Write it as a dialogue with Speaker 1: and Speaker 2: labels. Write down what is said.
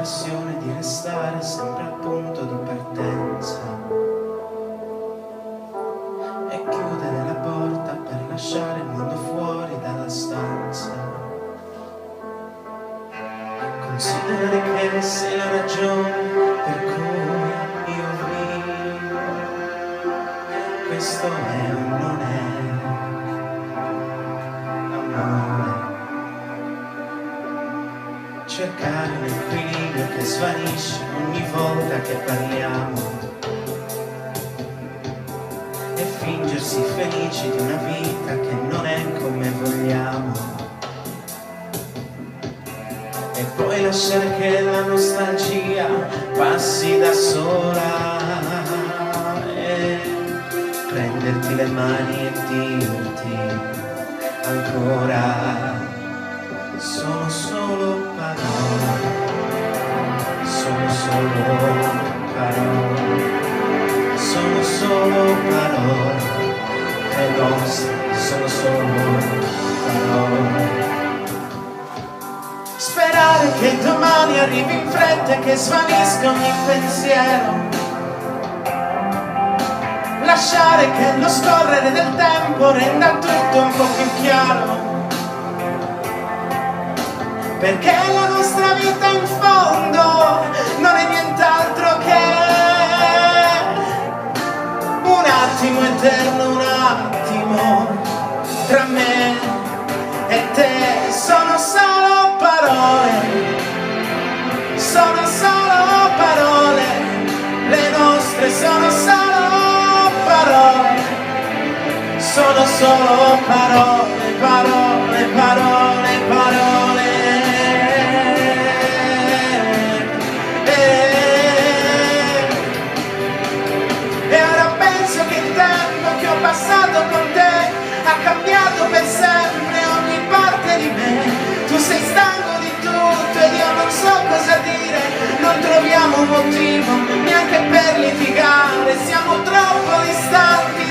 Speaker 1: l'impressione di restare sempre al punto di partenza e chiudere la porta per lasciare il mondo fuori dalla stanza. Considera che sei la ragione per cui io vivo. Questo è o non è amore. Cercare un equilibrio che svanisce ogni volta che parliamo e fingersi felici di una vita che non è come vogliamo, e poi lasciare che la nostalgia passi da sola e prenderti le mani e dirti ancora: sono solo parole, sono solo parole, sono solo parole, le nostre sono solo parole. Sperare che domani arrivi in fretta e che svanisca ogni pensiero, lasciare che lo scorrere del tempo renda tutto un po' più chiaro, perché la nostra vita in fondo non è nient'altro che un attimo eterno, un attimo tra me e te. Sono solo parole, sono solo parole, le nostre sono solo parole, sono solo parole, parole, parole, parole. E ora penso che il tempo che ho passato con te ha cambiato per sempre ogni parte di me. Tu sei stanco di tutto ed io non so cosa dire, non troviamo un motivo neanche per litigare, siamo troppo distanti